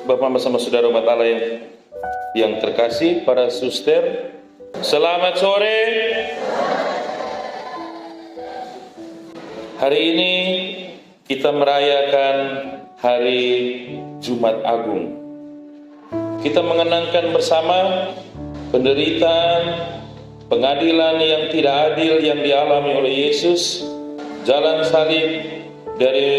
Bapak bersama saudara umat Allah yang terkasih, para suster, selamat sore. Hari ini kita merayakan hari Jumat Agung. Kita mengenangkan bersama penderitaan, pengadilan yang tidak adil yang dialami oleh Yesus, jalan salib dari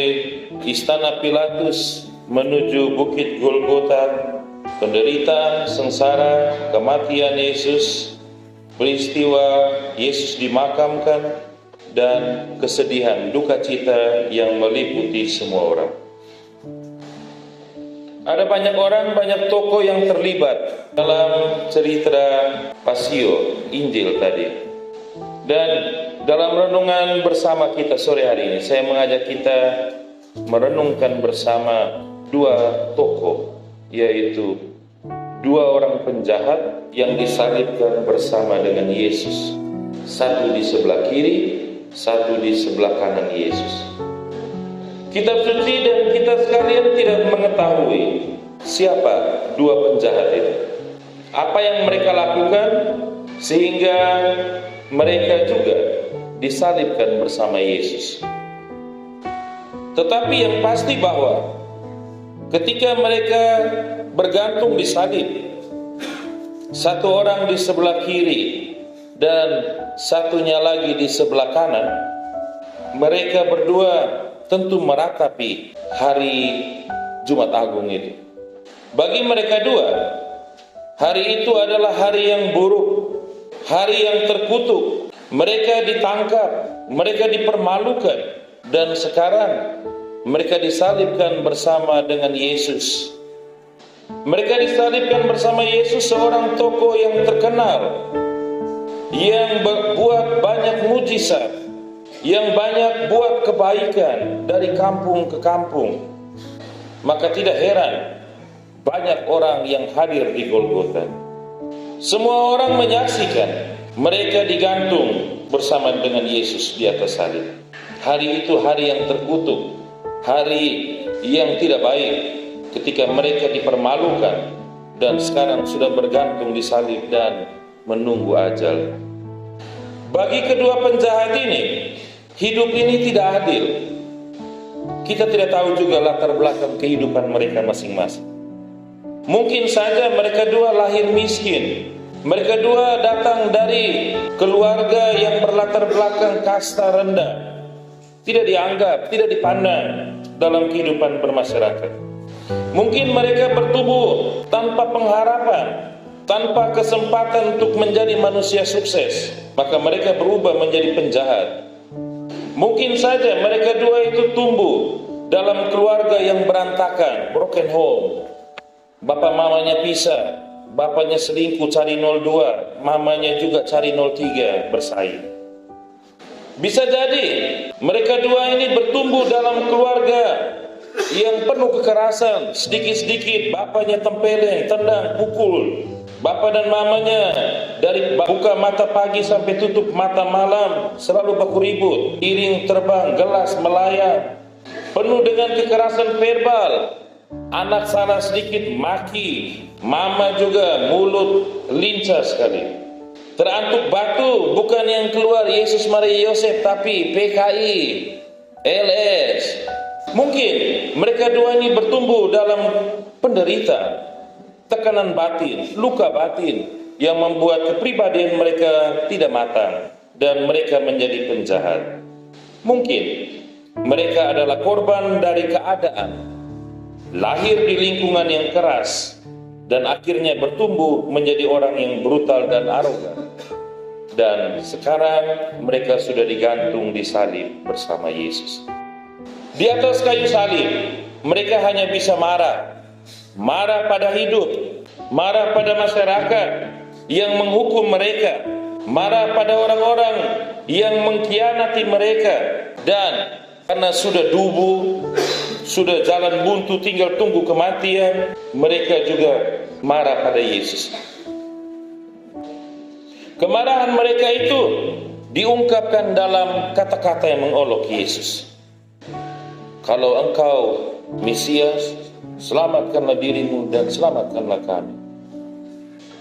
Istana Pilatus menuju Bukit Golgota, penderitaan, sengsara, kematian Yesus, peristiwa Yesus dimakamkan, dan kesedihan, duka cita yang meliputi semua orang. Ada banyak orang, banyak tokoh yang terlibat dalam cerita Pasio, Injil tadi. Dan dalam renungan bersama kita sore hari ini, saya mengajak kita merenungkan bersama dua tokoh, yaitu dua orang penjahat yang disalibkan bersama dengan Yesus. Satu di sebelah kiri, satu di sebelah kanan Yesus. Kitab suci dan kita sekalian tidak mengetahui siapa dua penjahat itu, apa yang mereka lakukan sehingga mereka juga disalibkan bersama Yesus. Tetapi yang pasti bahwa ketika mereka bergantung di salib, satu orang di sebelah kiri dan satunya lagi di sebelah kanan, mereka berdua tentu meratapi hari Jumat Agung itu. Bagi mereka dua, hari itu adalah hari yang buruk, hari yang terkutuk. Mereka ditangkap, mereka dipermalukan, dan sekarang mereka disalibkan bersama dengan Yesus. Mereka disalibkan bersama Yesus, seorang tokoh yang terkenal, yang berbuat banyak mujizat, yang banyak buat kebaikan dari kampung ke kampung. Maka tidak heran banyak orang yang hadir di Golgota. Semua orang menyaksikan mereka digantung bersama dengan Yesus di atas salib. Hari itu hari yang terkutuk, hari yang tidak baik, ketika mereka dipermalukan dan sekarang sudah bergantung di salib dan menunggu ajal. Bagi kedua penjahat ini, hidup ini tidak adil. Kita tidak tahu juga latar belakang kehidupan mereka masing-masing. Mungkin saja mereka dua lahir miskin. Mereka dua datang dari keluarga yang berlatar belakang kasta rendah, tidak dianggap, tidak dipandang dalam kehidupan bermasyarakat. Mungkin mereka bertumbuh tanpa pengharapan, tanpa kesempatan untuk menjadi manusia sukses, maka mereka berubah menjadi penjahat. Mungkin saja mereka dua itu tumbuh dalam keluarga yang berantakan, broken home. Bapak mamanya pisah, bapaknya selingkuh cari 02, mamanya juga cari 03 bersaing. Bisa jadi mereka dua ini bertumbuh dalam keluarga yang penuh kekerasan, sedikit-sedikit bapaknya tempeleng, tendang, pukul. Bapak dan mamanya dari buka mata pagi sampai tutup mata malam selalu baku ribut, piring terbang, gelas melayang, penuh dengan kekerasan verbal. Anak salah sedikit maki, mama juga mulut lincah sekali. Terantuk batu bukan yang keluar Yesus Maria Yosef, tapi PKI, LS. Mungkin mereka dua ini bertumbuh dalam penderitaan, tekanan batin, luka batin yang membuat kepribadian mereka tidak matang dan mereka menjadi penjahat. Mungkin mereka adalah korban dari keadaan, lahir di lingkungan yang keras dan akhirnya bertumbuh menjadi orang yang brutal dan arogan. Dan sekarang mereka sudah digantung di salib bersama Yesus. Di atas kayu salib mereka hanya bisa marah pada hidup, marah pada masyarakat yang menghukum mereka, marah pada orang-orang yang mengkhianati mereka, dan karena sudah dubu, sudah jalan buntu tinggal tunggu kematian, mereka juga marah pada Yesus. Kemarahan mereka itu diungkapkan dalam kata-kata yang mengolok Yesus. Kalau engkau Mesias, selamatkanlah dirimu dan selamatkanlah kami.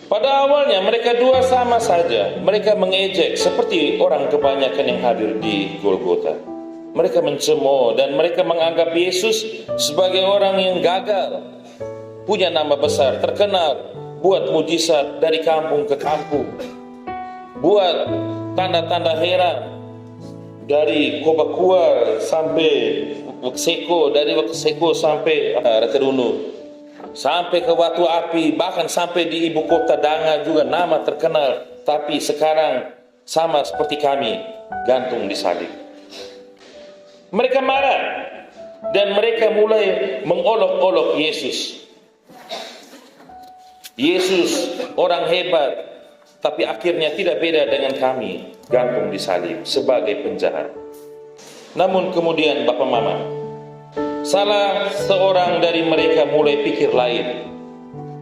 Pada awalnya mereka dua sama saja. Mereka mengejek seperti orang kebanyakan yang hadir di Golgota. Mereka mencemooh dan mereka menganggap Yesus sebagai orang yang gagal, punya nama besar, terkenal, buat mujizat dari kampung ke kampung, buat tanda-tanda heran dari Kobakua sampai Wakseko, dari Wakseko sampai Rakedunu, sampai ke Watu Api, bahkan sampai di ibu kota Danga juga nama terkenal. Tapi sekarang sama seperti kami, gantung di salib. Mereka marah dan mereka mulai mengolok-olok Yesus. Yesus orang hebat, tapi akhirnya tidak beda dengan kami, gantung di salib sebagai penjahat. Namun kemudian Bapak Mama, salah seorang dari mereka mulai pikir lain.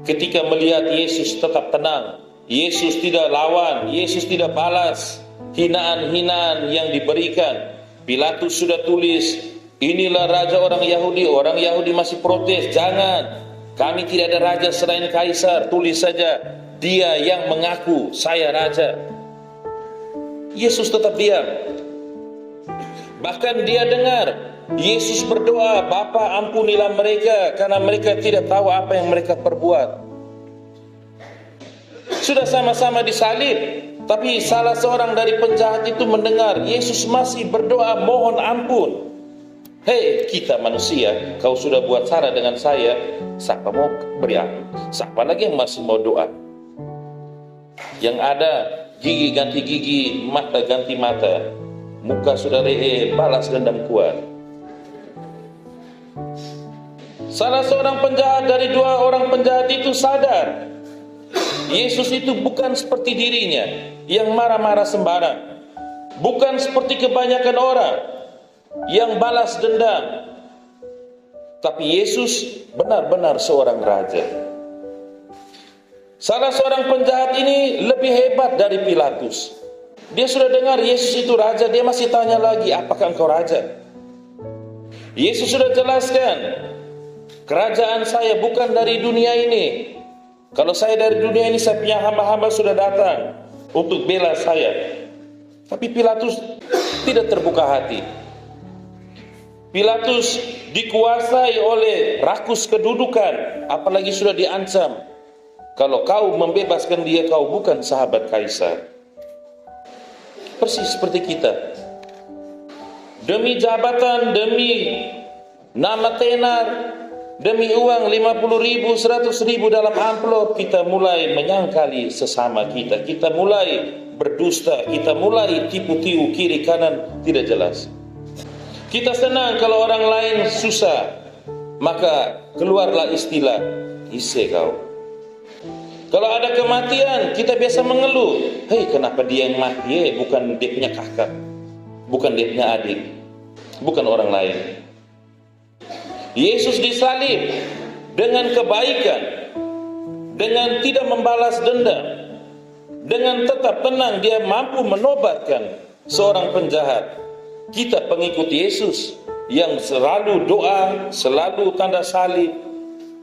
Ketika melihat Yesus tetap tenang, Yesus tidak lawan, Yesus tidak balas hinaan-hinaan yang diberikan. Pilatus sudah tulis, inilah raja orang Yahudi. Orang Yahudi masih protes, jangan, kami tidak ada raja selain Kaisar. Tulis saja, dia yang mengaku saya raja. Yesus tetap diam. Bahkan dia dengar Yesus berdoa, Bapa ampunilah mereka karena mereka tidak tahu apa yang mereka perbuat. Sudah sama-sama disalib, tapi salah seorang dari penjahat itu mendengar Yesus masih berdoa mohon ampun. Hei, kita manusia, kau sudah buat salah dengan saya, siapa mau beri ampun? Siapa lagi yang masih mau doa? Yang ada gigi ganti gigi, mata ganti mata, muka sudah balas dendam kuat. Salah seorang penjahat dari dua orang penjahat itu sadar Yesus itu bukan seperti dirinya yang marah-marah sembarang, bukan seperti kebanyakan orang yang balas dendam, tapi Yesus benar-benar seorang raja. Salah seorang penjahat ini lebih hebat dari Pilatus. Dia sudah dengar Yesus itu raja, dia masih tanya lagi, apakah engkau raja? Yesus sudah jelaskan, kerajaan saya bukan dari dunia ini. Kalau saya dari dunia ini, saya punya hamba-hamba sudah datang untuk bela saya. Tapi Pilatus tidak terbuka hati. Pilatus dikuasai oleh rakus kedudukan, apalagi sudah diancam. Kalau kau membebaskan dia, kau bukan sahabat Kaisar. Persis seperti kita. Demi jabatan, demi nama tenar, demi uang 50.000, 100.000 dalam amplop, kita mulai menyangkali sesama kita. Kita mulai berdusta, kita mulai tipu-tipu kiri kanan tidak jelas. Kita senang kalau orang lain susah, maka keluarlah istilah, ise kau. Kalau ada kematian, kita biasa mengeluh, hei kenapa dia yang mati, bukan dia punya kakak, bukan dia punya adik, bukan orang lain. Yesus disalib dengan kebaikan, dengan tidak membalas dendam, dengan tetap tenang dia mampu menobatkan seorang penjahat. Kita pengikut Yesus yang selalu doa, selalu tanda salib,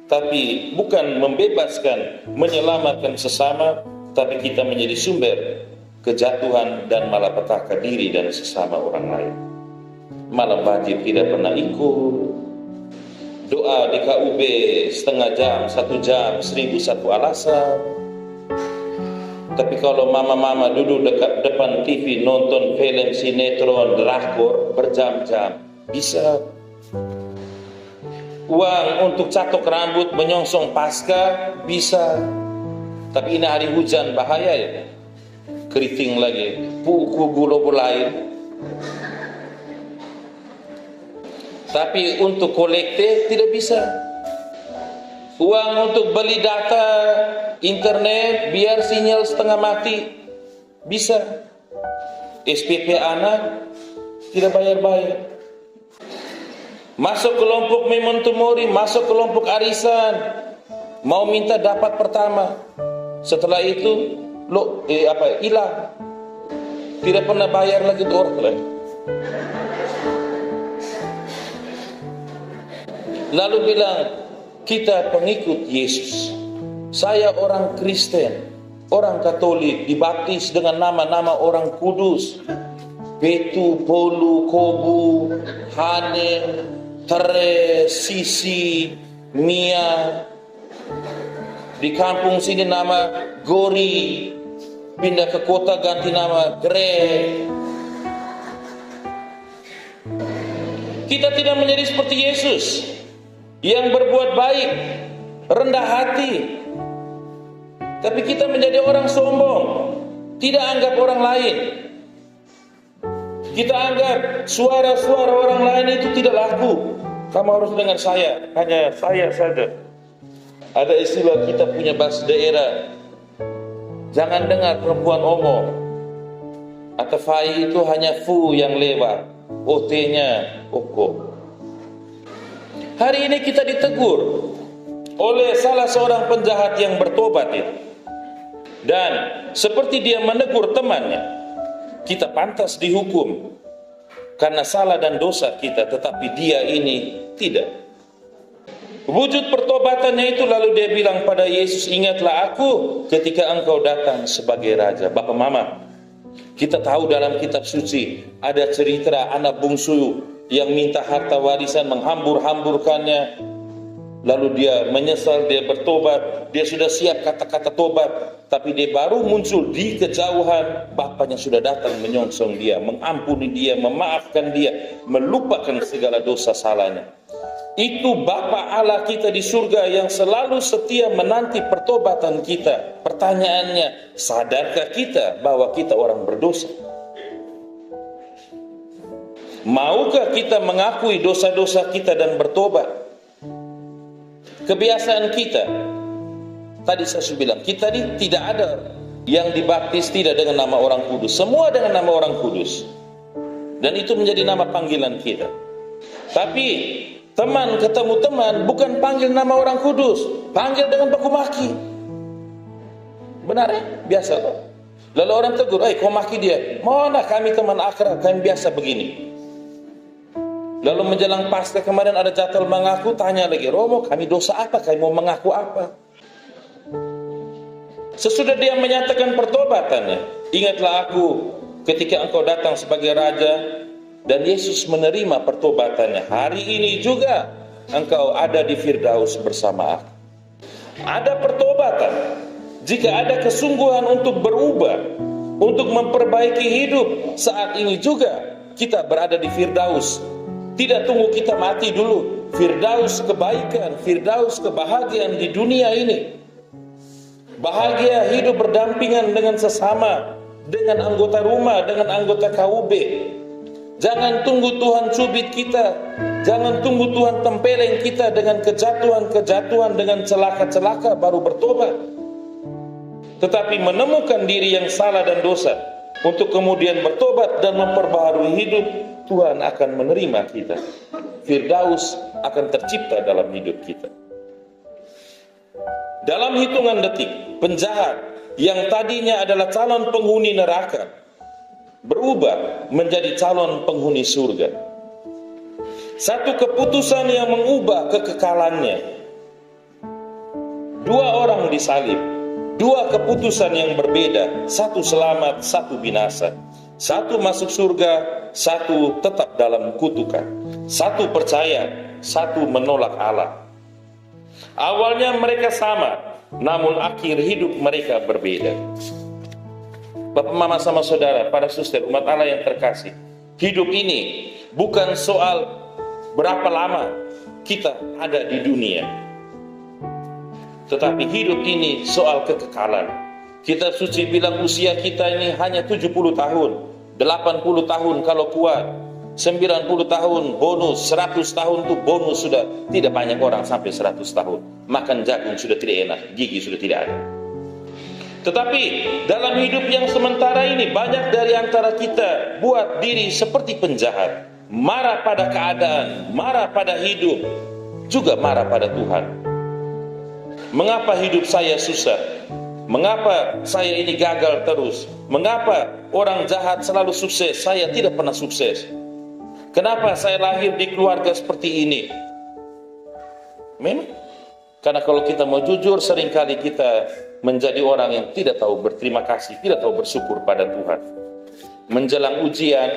tapi bukan membebaskan, menyelamatkan sesama, tapi kita menjadi sumber kejatuhan dan malapetaka diri dan sesama orang lain. Malam banjir tidak pernah ikut, doa di KUB setengah jam, 1 jam, 1001 alasan. Tapi kalau mama-mama duduk depan TV nonton film sinetron, drakor berjam-jam, bisa. Uang untuk catok rambut, menyongsong pasca, bisa. Tapi ini hari hujan, bahaya ya. Keriting lagi, puku gulo lain. Tapi untuk kolektif tidak bisa. Uang untuk beli data internet biar sinyal setengah mati bisa. SPP anak tidak bayar-bayar. Masuk kelompok memento mori, masuk kelompok arisan, mau minta dapat pertama. Setelah itu hilang. Tidak pernah bayar lagi tuh orang lain. Lalu bilang, kita pengikut Yesus. Saya orang Kristen, orang Katolik, dibaptis dengan nama-nama orang kudus. Petu, Polu, Kobu, Hanen, Tere, Sisi, Mia. Di kampung sini nama Gori, pindah ke kota ganti nama Greg. Kita tidak menjadi seperti Yesus yang berbuat baik, rendah hati, tapi kita menjadi orang sombong, tidak anggap orang lain. Kita anggap suara-suara orang lain itu tidak laku. Kamu harus dengar saya, hanya saya saja. Ada istilah kita punya bahasa daerah, jangan dengar perempuan omong. Atau fai itu hanya fu yang lewat, ot-nya oko. Hari ini kita ditegur oleh salah seorang penjahat yang bertobat itu. Dan seperti dia menegur temannya, kita pantas dihukum karena salah dan dosa kita, tetapi dia ini tidak. Wujud pertobatannya itu lalu dia bilang pada Yesus, ingatlah aku ketika engkau datang sebagai raja. Bapak mama, kita tahu dalam kitab suci ada cerita anak bungsu yang minta harta warisan, menghambur-hamburkannya. Lalu dia menyesal, dia bertobat, dia sudah siap kata-kata tobat, tapi dia baru muncul di kejauhan, bapaknya sudah datang menyongsong dia, mengampuni dia, memaafkan dia, melupakan segala dosa salahnya. Itu Bapa Allah kita di surga yang selalu setia menanti pertobatan kita. Pertanyaannya, sadarkah kita bahwa kita orang berdosa? Maukah kita mengakui dosa-dosa kita dan bertobat? Kebiasaan kita, tadi saya sudah bilang, kita ini tidak ada yang dibaptis tidak dengan nama orang kudus. Semua dengan nama orang kudus. Dan itu menjadi nama panggilan kita. Tapi teman ketemu teman bukan panggil nama orang kudus, panggil dengan baku maki. Benar ya? Biasa kok. Lalu orang tegur, kau maki dia. Mana kami teman akrab, kami biasa begini. Lalu menjelang Paskah kemarin ada jadwal mengaku, tanya lagi, Romo kami dosa apa, kami mau mengaku apa? Sesudah dia menyatakan pertobatannya, ingatlah aku ketika engkau datang sebagai raja. Dan Yesus menerima pertobatannya. Hari ini juga engkau ada di Firdaus bersama aku. Ada pertobatan. Jika ada kesungguhan untuk berubah, untuk memperbaiki hidup, saat ini juga kita berada di Firdaus. Tidak tunggu kita mati dulu. Firdaus kebaikan, Firdaus kebahagiaan di dunia ini. Bahagia hidup berdampingan dengan sesama, dengan anggota rumah, dengan anggota KUB. Jangan tunggu Tuhan cubit kita. Jangan tunggu Tuhan tempeleng kita dengan kejatuhan-kejatuhan, dengan celaka-celaka baru bertobat. Tetapi menemukan diri yang salah dan dosa, untuk kemudian bertobat dan memperbaharui hidup, Tuhan akan menerima kita. Firdaus akan tercipta dalam hidup kita. Dalam hitungan detik, penjahat yang tadinya adalah calon penghuni neraka berubah menjadi calon penghuni surga. Satu keputusan yang mengubah kekekalannya. Dua orang disalib, dua keputusan yang berbeda, satu selamat, satu binasa. Satu masuk surga, satu tetap dalam kutukan. Satu percaya, satu menolak Allah. Awalnya mereka sama, namun akhir hidup mereka berbeda. Bapak, mama, sama saudara, para suster, umat Allah yang terkasih, hidup ini bukan soal berapa lama kita ada di dunia, tetapi hidup ini soal kekekalan. Kitab suci bilang usia kita ini hanya 70 tahun, 80 tahun kalau kuat, 90 tahun bonus, 100 tahun itu bonus. Sudah tidak banyak orang sampai 100 tahun. Makan jagung sudah tidak enak, gigi sudah tidak ada. Tetapi dalam hidup yang sementara ini, banyak dari antara kita buat diri seperti penjahat, marah pada keadaan, marah pada hidup, juga marah pada Tuhan. Mengapa hidup saya susah? Mengapa saya ini gagal terus? Mengapa orang jahat selalu sukses, saya tidak pernah sukses? Kenapa saya lahir di keluarga seperti ini? Memang Karena kalau kita mau jujur, seringkali kita menjadi orang yang tidak tahu berterima kasih, tidak tahu bersyukur pada Tuhan. Menjelang ujian,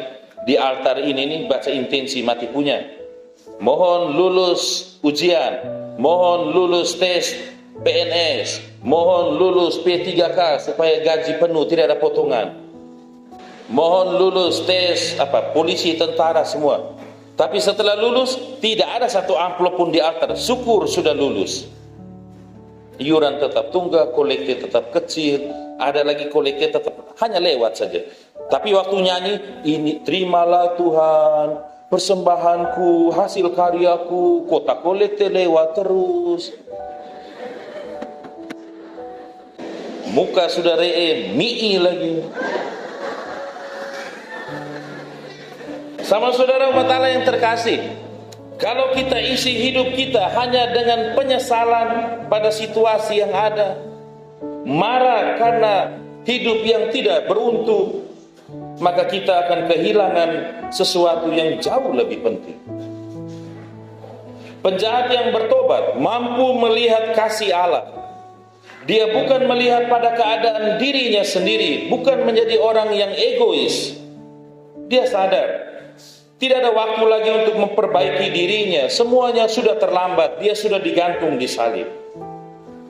di altar ini nih baca intensi mati punya. Mohon lulus ujian, mohon lulus tes PNS, mohon lulus P3K supaya gaji penuh, tidak ada potongan. Mohon lulus tes polisi, tentara, semua. Tapi setelah lulus, tidak ada satu amplop pun di altar. Syukur sudah lulus. Iuran tetap tunggak, kolektif tetap kecil, ada lagi kolektif tetap hanya lewat saja. Tapi waktu nyanyi, ini terimalah Tuhan persembahanku, hasil karyaku, kota kolektif lewat terus. Muka sudah mii lagi. Sama saudara umat Allah yang terkasih, kalau kita isi hidup kita hanya dengan penyesalan pada situasi yang ada, marah karena hidup yang tidak beruntung, maka kita akan kehilangan sesuatu yang jauh lebih penting. Penjahat yang bertobat mampu melihat kasih Allah. Dia bukan melihat pada keadaan dirinya sendiri, bukan menjadi orang yang egois. Dia sadar tidak ada waktu lagi untuk memperbaiki dirinya. Semuanya sudah terlambat. Dia sudah digantung di salib.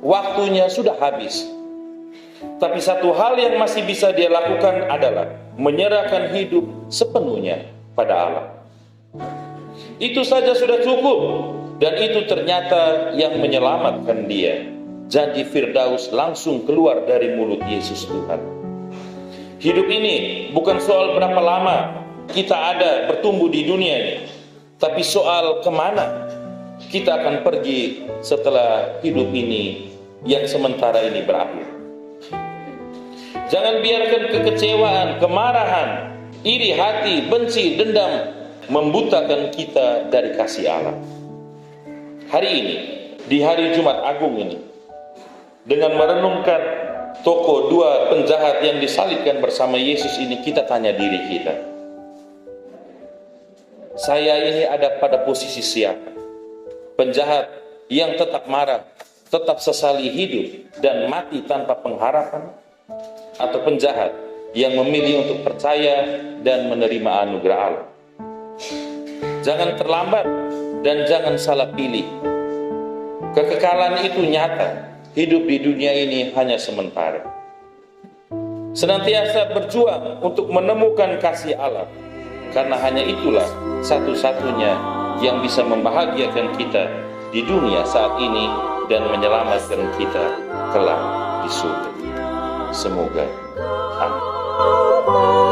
Waktunya sudah habis. Tapi satu hal yang masih bisa dia lakukan adalah menyerahkan hidup sepenuhnya pada Allah. Itu saja sudah cukup. Dan itu ternyata yang menyelamatkan dia. Janji Firdaus langsung keluar dari mulut Yesus Tuhan. Hidup ini bukan soal berapa lama kita ada bertumbuh di dunia ini, tapi soal kemana kita akan pergi setelah hidup ini yang sementara ini berakhir. Jangan biarkan kekecewaan, kemarahan, iri hati, benci, dendam membutakan kita dari kasih Allah. Hari ini, di hari Jumat Agung ini, dengan merenungkan tokoh dua penjahat yang disalibkan bersama Yesus ini, kita tanya diri kita, saya ini ada pada posisi siapa? Penjahat yang tetap marah, tetap sesali hidup dan mati tanpa pengharapan? Atau penjahat yang memilih untuk percaya dan menerima anugerah Allah? Jangan terlambat dan jangan salah pilih. Kekekalan itu nyata. Hidup di dunia ini hanya sementara. Senantiasa berjuang untuk menemukan kasih Allah, karena hanya itulah satu-satunya yang bisa membahagiakan kita di dunia saat ini dan menyelamatkan kita kelak di surga. Semoga. Amin.